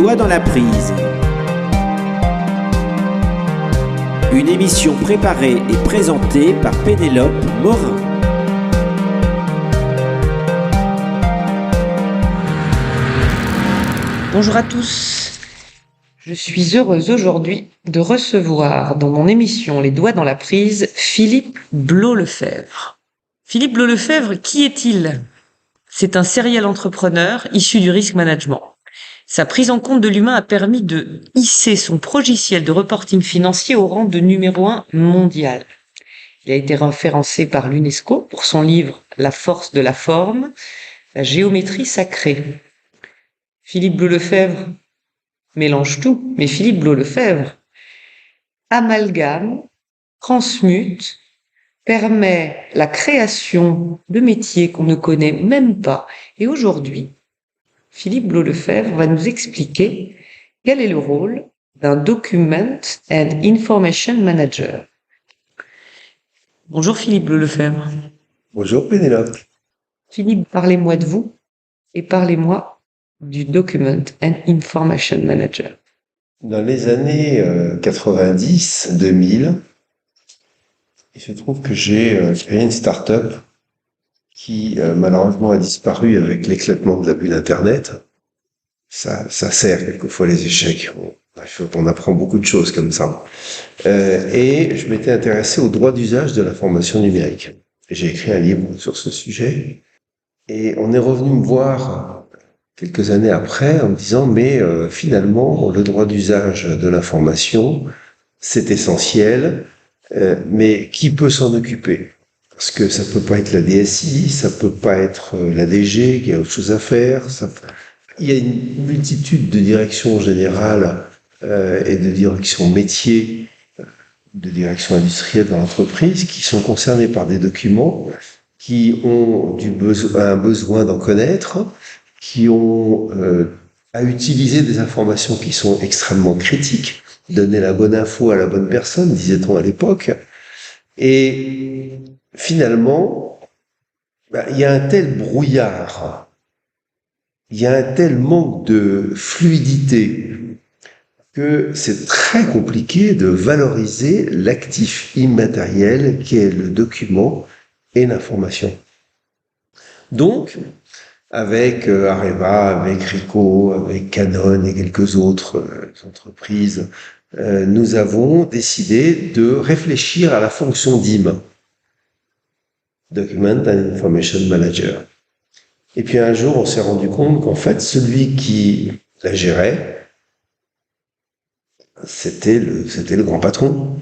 doigts dans la prise. Une émission préparée et présentée par Pénélope Morin. Bonjour à tous. Je suis heureuse aujourd'hui de recevoir dans mon émission Les doigts dans la prise Philippe Blau-Lefebvre. Philippe Blau-Lefebvre, qui est-il ? C'est un serial entrepreneur issu du risk management. Sa prise en compte de l'humain a permis de hisser son logiciel de reporting financier au rang de numéro 1 mondial. Il a été référencé par l'UNESCO pour son livre La force de la forme, la géométrie sacrée. Philippe Blau-Lefebvre mélange tout, mais Philippe Blau-Lefebvre amalgame, transmute, permet la création de métiers qu'on ne connaît même pas. Et aujourd'hui, Philippe Blau-Lefebvre va nous expliquer quel est le rôle d'un Document and Information Manager. Bonjour Philippe Blau-Lefebvre. Bonjour Pénélope. Philippe, parlez-moi de vous et parlez-moi du Document and Information Manager. Dans les années 90-2000, il se trouve que j'ai créé une start-up qui malheureusement a disparu avec l'éclatement de la bulle Internet. Ça sert quelquefois les échecs. On apprend beaucoup de choses comme ça. Et je m'étais intéressé au droit d'usage de l'information numérique. J'ai écrit un livre sur ce sujet. Et on est revenu me voir quelques années après en me disant mais finalement le droit d'usage de l'information c'est essentiel, mais qui peut s'en occuper ? Parce que ça peut pas être la DSI, ça peut pas être la DG qui a autre chose à faire. Il y a une multitude de directions générales et de directions métiers, de directions industrielles dans l'entreprise qui sont concernées par des documents, qui ont un besoin d'en connaître, qui ont à utiliser des informations qui sont extrêmement critiques, donner la bonne info à la bonne personne, disait-on à l'époque. Et finalement, il y a un tel brouillard, il y a un tel manque de fluidité que c'est très compliqué de valoriser l'actif immatériel qui est le document et l'information. Donc, avec Areva, avec Ricoh, avec Canon et quelques autres entreprises, nous avons décidé de réfléchir à la fonction DIM, Document and Information Manager. Et puis un jour, on s'est rendu compte qu'en fait, celui qui la gérait, c'était le grand patron.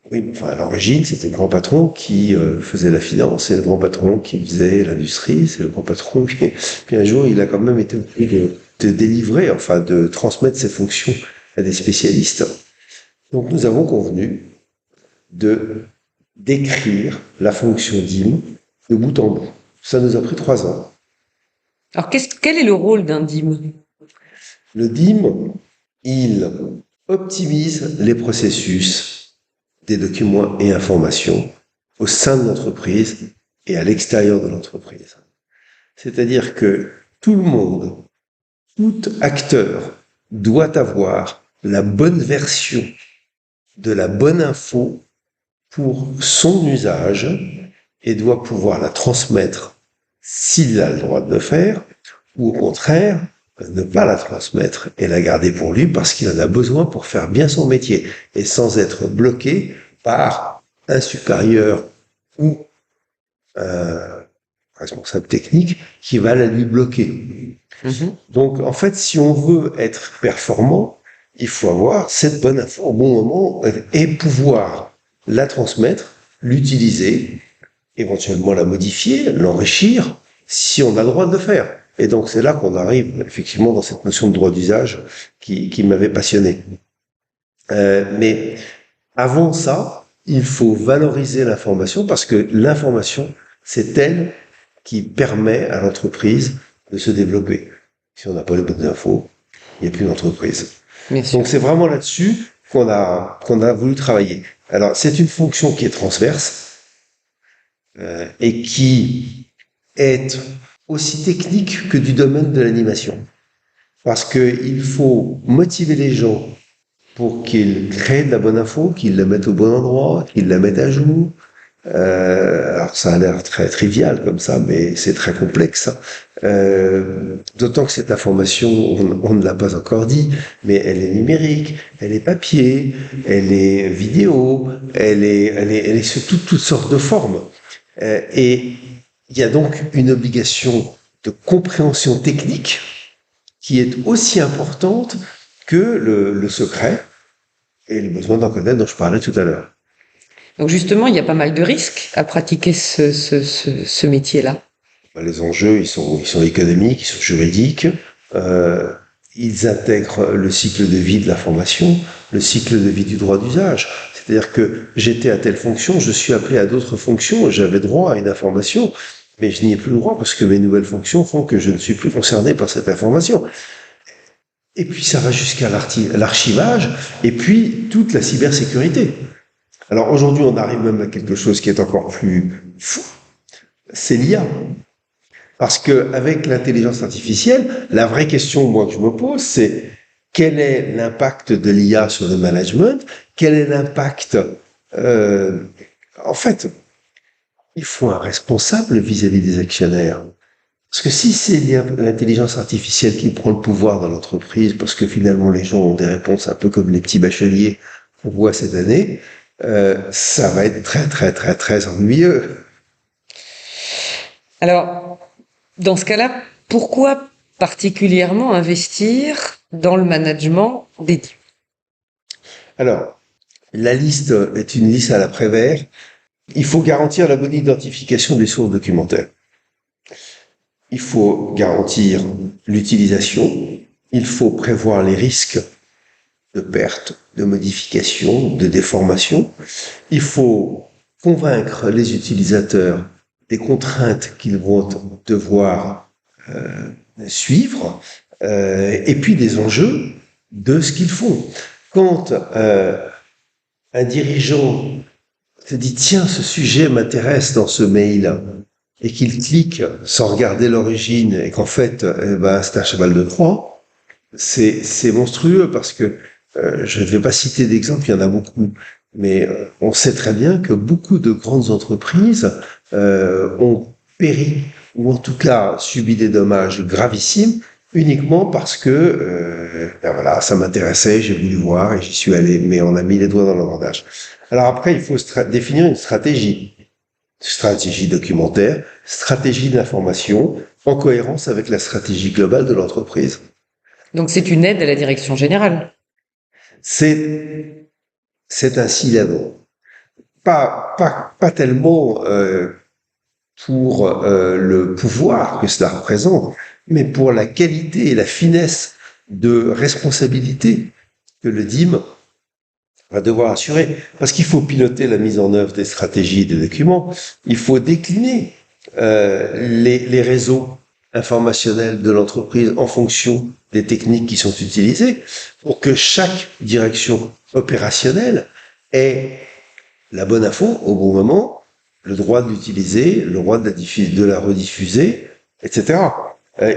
Oui, enfin, à l'origine, c'était le grand patron qui faisait la finance, c'est le grand patron qui faisait l'industrie, c'est le grand patron qui... Puis un jour, il a quand même été obligé de délivrer, enfin, de transmettre ses fonctions à des spécialistes. Donc, nous avons convenu de d'écrire la fonction DIM de bout en bout. Ça nous a pris 3 ans. Alors, quel est le rôle d'un DIM ? Le DIM, il optimise les processus des documents et informations au sein de l'entreprise et à l'extérieur de l'entreprise. C'est-à-dire que tout le monde, tout acteur doit avoir la bonne version de la bonne info pour son usage et doit pouvoir la transmettre s'il a le droit de le faire, ou au contraire, ne pas la transmettre et la garder pour lui parce qu'il en a besoin pour faire bien son métier et sans être bloqué par un supérieur ou un responsable technique qui va la lui bloquer. Donc, en fait, si on veut être performant, il faut avoir cette bonne info au bon moment et pouvoir la transmettre, l'utiliser, éventuellement la modifier, l'enrichir, si on a le droit de le faire. Et donc, c'est là qu'on arrive, effectivement, dans cette notion de droit d'usage qui m'avait passionné. Mais avant ça, il faut valoriser l'information parce que l'information, c'est elle qui permet à l'entreprise de se développer. Si on n'a pas les bonnes infos, il n'y a plus d'entreprise. Donc, c'est vraiment là-dessus qu'on a voulu travailler. Alors, c'est une fonction qui est transverse et qui est aussi technique que du domaine de l'animation. Parce qu'il faut motiver les gens pour qu'ils créent de la bonne info, qu'ils la mettent au bon endroit, qu'ils la mettent à jour. Alors ça a l'air très trivial comme ça, mais c'est très complexe. D'autant que cette information, on ne l'a pas encore dit, mais elle est numérique, elle est papier, elle est vidéo, elle est sous toutes sortes de formes. Et il y a donc une obligation de compréhension technique qui est aussi importante que le secret et le besoin d'en connaître dont je parlais tout à l'heure. Donc justement, il y a pas mal de risques à pratiquer ce métier-là. Les enjeux, ils sont économiques, ils sont juridiques. Ils intègrent le cycle de vie de l'information, le cycle de vie du droit d'usage. C'est-à-dire que j'étais à telle fonction, je suis appelé à d'autres fonctions, j'avais droit à une information, mais je n'y ai plus le droit parce que mes nouvelles fonctions font que je ne suis plus concerné par cette information. Et puis ça va jusqu'à l'archivage, et puis toute la cybersécurité. Alors aujourd'hui, on arrive même à quelque chose qui est encore plus fou, c'est l'IA. Parce que avec l'intelligence artificielle, la vraie question, moi, que je me pose, c'est quel est l'impact de l'IA sur le management? Quel est l'impact En fait, il faut un responsable vis-à-vis des actionnaires. Parce que si c'est l'intelligence artificielle qui prend le pouvoir dans l'entreprise, parce que finalement les gens ont des réponses un peu comme les petits bacheliers qu'on voit cette année, ça va être très ennuyeux. Alors, dans ce cas-là, pourquoi particulièrement investir dans le management dédié? Alors, la liste est une liste à la Prévert. Il faut garantir la bonne identification des sources documentaires. Il faut garantir l'utilisation. Il faut prévoir les risques de perte, de modification, de déformation. Il faut convaincre les utilisateurs des contraintes qu'ils vont devoir suivre et puis des enjeux de ce qu'ils font. Quand un dirigeant se dit « Tiens, ce sujet m'intéresse dans ce mail », et qu'il clique sans regarder l'origine et qu'en fait, c'est un cheval de Troie, c'est monstrueux parce que je ne vais pas citer d'exemples, il y en a beaucoup, mais on sait très bien que beaucoup de grandes entreprises ont péri ou en tout cas subi des dommages gravissimes uniquement parce que voilà, ça m'intéressait, j'ai voulu voir et j'y suis allé, mais on a mis les doigts dans l'engrenage. Alors après, il faut définir une stratégie documentaire, stratégie d'information, en cohérence avec la stratégie globale de l'entreprise. Donc c'est une aide à la direction générale. C'est ainsi d'abord. Pas tellement pour le pouvoir que cela représente, mais pour la qualité et la finesse de responsabilité que le DIM va devoir assurer. Parce qu'il faut piloter la mise en œuvre des stratégies et des documents, il faut décliner les réseaux informationnels de l'entreprise en fonction des techniques qui sont utilisées pour que chaque direction opérationnelle ait la bonne info au bon moment, le droit de l'utiliser, le droit de la rediffuser, etc.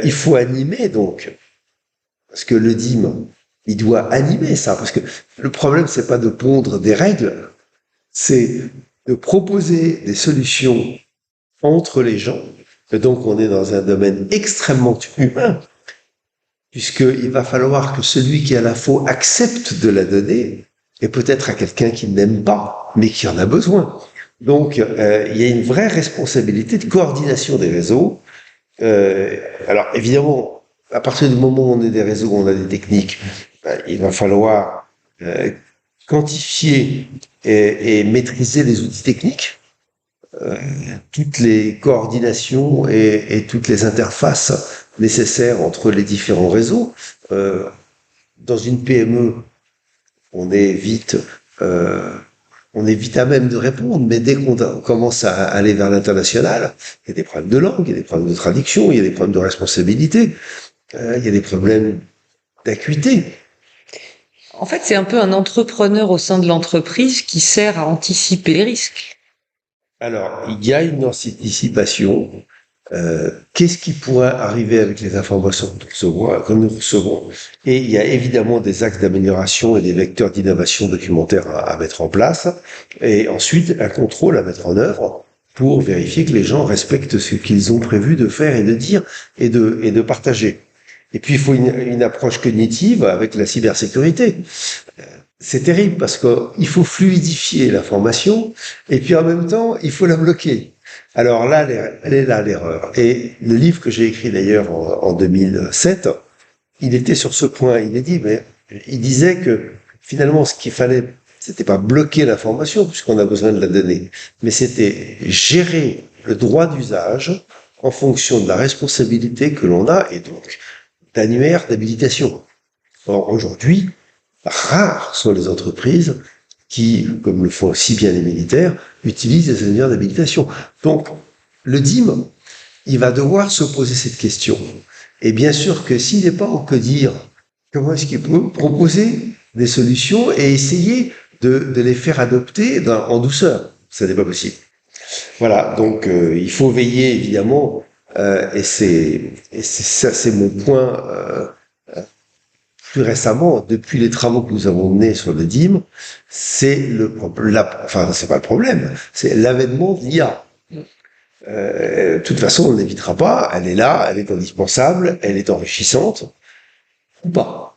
Il faut animer donc, parce que le DIM, il doit animer ça, parce que le problème, c'est pas de pondre des règles, c'est de proposer des solutions entre les gens. Et donc, on est dans un domaine extrêmement humain, puisqu'il va falloir que celui qui a l'info accepte de la donner, et peut-être à quelqu'un qui n'aime pas, mais qui en a besoin. Donc, il y a une vraie responsabilité de coordination des réseaux. Alors, évidemment, à partir du moment où on a des réseaux, où on a des techniques, il va falloir quantifier et maîtriser les outils techniques, toutes les coordinations et toutes les interfaces nécessaires entre les différents réseaux. Dans une PME, on est vite à même de répondre, mais dès qu'on commence à aller vers l'international, il y a des problèmes de langue, il y a des problèmes de traduction, il y a des problèmes de responsabilité, il y a des problèmes d'acuité. En fait, c'est un peu un entrepreneur au sein de l'entreprise qui sert à anticiper les risques. Alors, il y a une anticipation qu'est-ce qui pourrait arriver avec les informations que nous recevons. Et il y a évidemment des axes d'amélioration et des vecteurs d'innovation documentaire à mettre en place. Et ensuite, un contrôle à mettre en œuvre pour vérifier que les gens respectent ce qu'ils ont prévu de faire et de dire et de partager. Et puis, il faut une approche cognitive avec la cybersécurité. C'est terrible parce qu'il faut fluidifier l'information et puis en même temps, il faut la bloquer. Alors là, elle est là l'erreur. Et le livre que j'ai écrit d'ailleurs en 2007, il était sur ce point. Il disait que finalement, ce qu'il fallait, c'était pas bloquer l'information puisqu'on a besoin de la donner, mais c'était gérer le droit d'usage en fonction de la responsabilité que l'on a et donc d'annuaire d'habilitation. Or, aujourd'hui, rares sont les entreprises qui, comme le font aussi bien les militaires, utilisent des annuaires d'habilitation. Donc, le DIM, il va devoir se poser cette question. Et bien sûr que s'il n'est pas en que dire, comment est-ce qu'il peut proposer des solutions et essayer de les faire adopter en douceur? Ça n'est pas possible. Voilà, donc il faut veiller évidemment, et c'est mon point plus récemment, depuis les travaux que nous avons menés sur le DIM, c'est c'est pas le problème, c'est l'avènement de l'IA. De toute façon, on ne l'évitera pas, elle est là, elle est indispensable, elle est enrichissante, ou pas.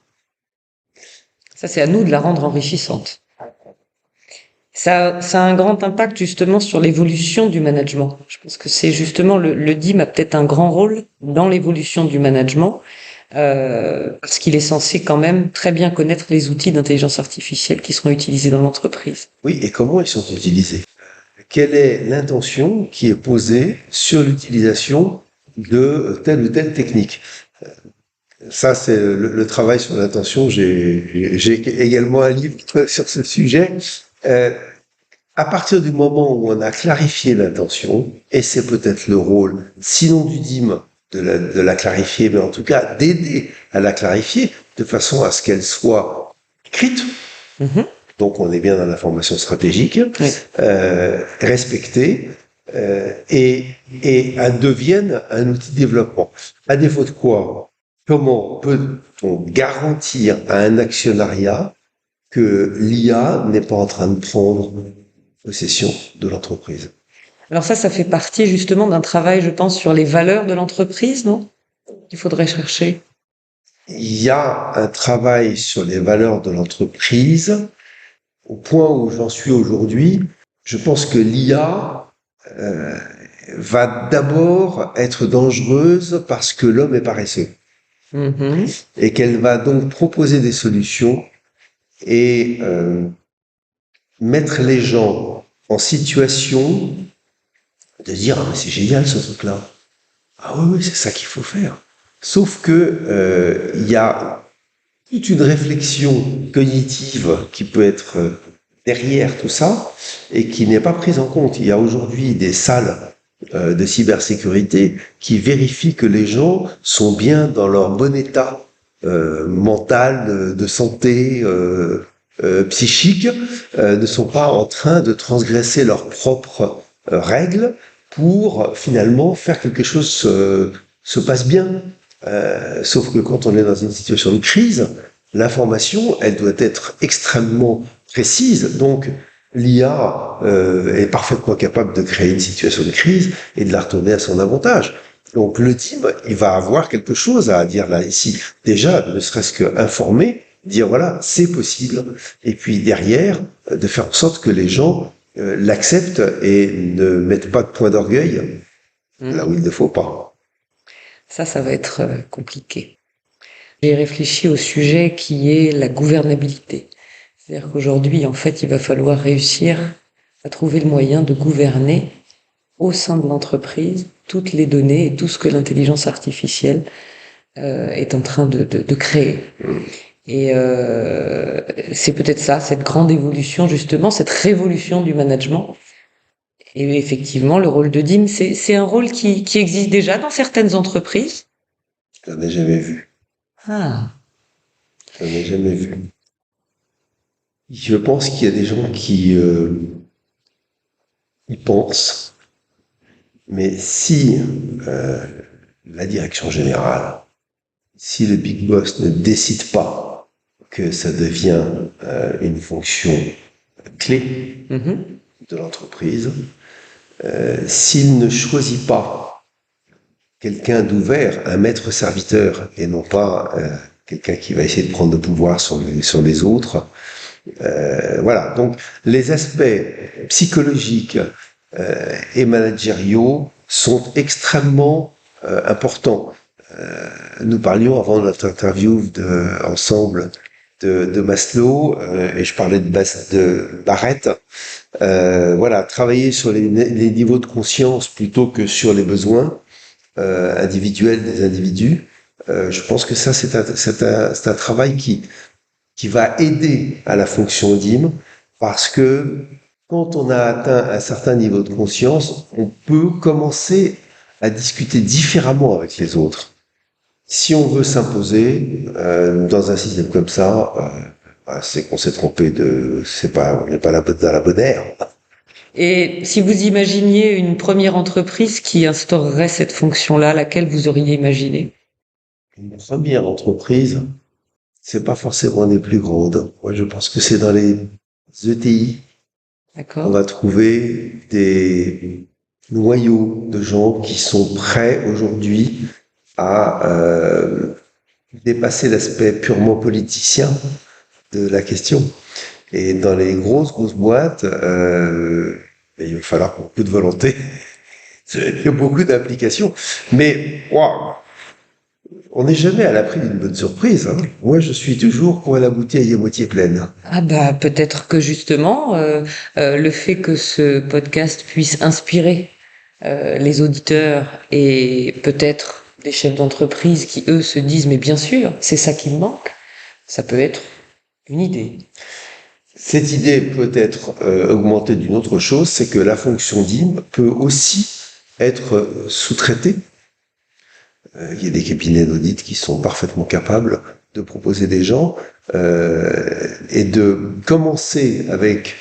Ça, c'est à nous de la rendre enrichissante. Ça a un grand impact justement sur l'évolution du management. Je pense que c'est justement le DIM a peut-être un grand rôle dans l'évolution du management. Parce qu'il est censé quand même très bien connaître les outils d'intelligence artificielle qui seront utilisés dans l'entreprise. Oui, et comment ils sont utilisés? Quelle est l'intention qui est posée sur l'utilisation de telle ou telle technique? Ça, c'est le travail sur l'intention. J'ai également un livre sur ce sujet. À partir du moment où on a clarifié l'intention, et c'est peut-être le rôle, sinon du DIM, de la clarifier, mais en tout cas d'aider à la clarifier de façon à ce qu'elle soit écrite. Mm-hmm. Donc on est bien dans la formation stratégique, Oui. Respectée, et elle devienne un outil de développement. À défaut de quoi, comment peut-on garantir à un actionnariat que l'IA n'est pas en train de prendre possession de l'entreprise? Alors ça fait partie justement d'un travail, je pense, sur les valeurs de l'entreprise, non? Il faudrait chercher. Il y a un travail sur les valeurs de l'entreprise. Au point où j'en suis aujourd'hui, je pense que l'IA va d'abord être dangereuse parce que l'homme est paresseux. Mm-hmm. Et qu'elle va donc proposer des solutions et mettre les gens en situation de dire « Ah mais c'est génial ce truc-là. Ah oui, c'est ça qu'il faut faire. » Sauf que il y a toute une réflexion cognitive qui peut être derrière tout ça et qui n'est pas prise en compte. Il y a aujourd'hui des salles de cybersécurité qui vérifient que les gens sont bien dans leur bon état mental, de santé, psychique, ne sont pas en train de transgresser leurs propres règles pour finalement faire quelque chose se passe bien. Sauf que quand on est dans une situation de crise, l'information, elle doit être extrêmement précise. Donc, l'IA est parfaitement capable de créer une situation de crise et de la retourner à son avantage. Donc, le team, il va avoir quelque chose à dire là, ici. Déjà, ne serait-ce qu'informer, dire voilà, c'est possible. Et puis derrière, de faire en sorte que les gens l'acceptent et ne mettent pas de point d'orgueil là où il ne faut pas. Ça va être compliqué. J'ai réfléchi au sujet qui est la gouvernabilité. C'est-à-dire qu'aujourd'hui, en fait, il va falloir réussir à trouver le moyen de gouverner au sein de l'entreprise toutes les données et tout ce que l'intelligence artificielle est en train de créer. Et c'est peut-être ça, cette grande évolution, justement, cette révolution du management. Et effectivement, le rôle de DIM, c'est un rôle qui existe déjà dans certaines entreprises. Je n'en ai jamais vu. Ah. Je n'en ai jamais vu. Je pense qu'il y a des gens qui y pensent, Mais si la direction générale, si le big boss ne décide pas que ça devient une fonction clé de l'entreprise, s'il ne choisit pas quelqu'un d'ouvert, un maître serviteur, et non pas quelqu'un qui va essayer de prendre le pouvoir sur les autres, voilà. Donc les aspects psychologiques et managériaux sont extrêmement importants. Nous parlions avant notre interview ensemble de Maslow, et je parlais de Barrett. Voilà, travailler sur les niveaux de conscience plutôt que sur les besoins individuels des individus. Je pense que ça, c'est un travail qui va aider à la fonction DIM, parce que quand on a atteint un certain niveau de conscience, on peut commencer à discuter différemment avec les autres. Si on veut s'imposer dans un système comme ça, c'est qu'on s'est trompé on n'est pas dans la bonne ère. Et si vous imaginiez une première entreprise qui instaurerait cette fonction-là, laquelle vous auriez imaginé? Une première entreprise, c'est pas forcément les plus grandes. Moi, je pense que c'est dans les ETI. D'accord. On va trouver des noyaux de gens qui sont prêts aujourd'hui à dépasser l'aspect purement politicien de la question. Et dans les grosses boîtes, il va falloir beaucoup de volonté. Il y a beaucoup d'applications. Mais, waouh! On n'est jamais à l'abri d'une bonne surprise. Hein. Moi, je suis toujours pour la bouteille à moitié pleine. Ah bah peut-être que justement, le fait que ce podcast puisse inspirer les auditeurs et peut-être des chefs d'entreprise qui, eux, se disent « mais bien sûr, c'est ça qui me manque », ça peut être une idée. Cette idée peut être augmentée d'une autre chose, c'est que la fonction DIM peut aussi être sous-traitée. Il y a des cabinets d'audit qui sont parfaitement capables de proposer des gens et de commencer avec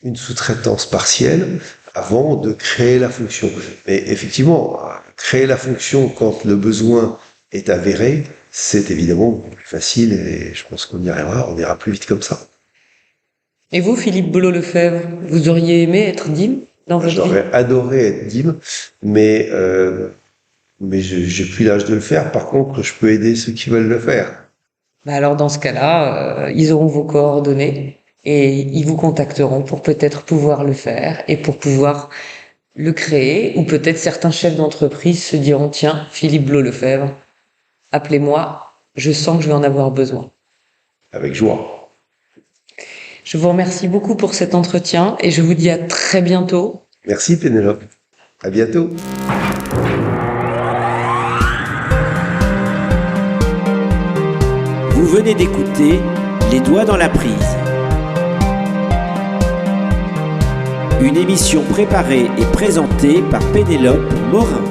une sous-traitance partielle avant de créer la fonction. Mais effectivement, créer la fonction quand le besoin est avéré, c'est évidemment plus facile et je pense qu'on y arrivera, on ira plus vite comme ça. Et vous, Philippe Belot-Lefebvre, vous auriez aimé être DIM dans votre vie? J'aurais adoré être DIM, mais j'ai plus l'âge de le faire. Par contre, je peux aider ceux qui veulent le faire. Bah alors dans ce cas-là, ils auront vos coordonnées et ils vous contacteront pour peut-être pouvoir le faire et pour pouvoir le créer. Ou peut-être certains chefs d'entreprise se diront « Tiens, Philippe Belot-Lefebvre, appelez-moi, je sens que je vais en avoir besoin. » Avec joie. Je vous remercie beaucoup pour cet entretien et je vous dis à très bientôt. Merci Pénélope. À bientôt. Vous venez d'écouter Les Doigts dans la prise. Une émission préparée et présentée par Pénélope Morin.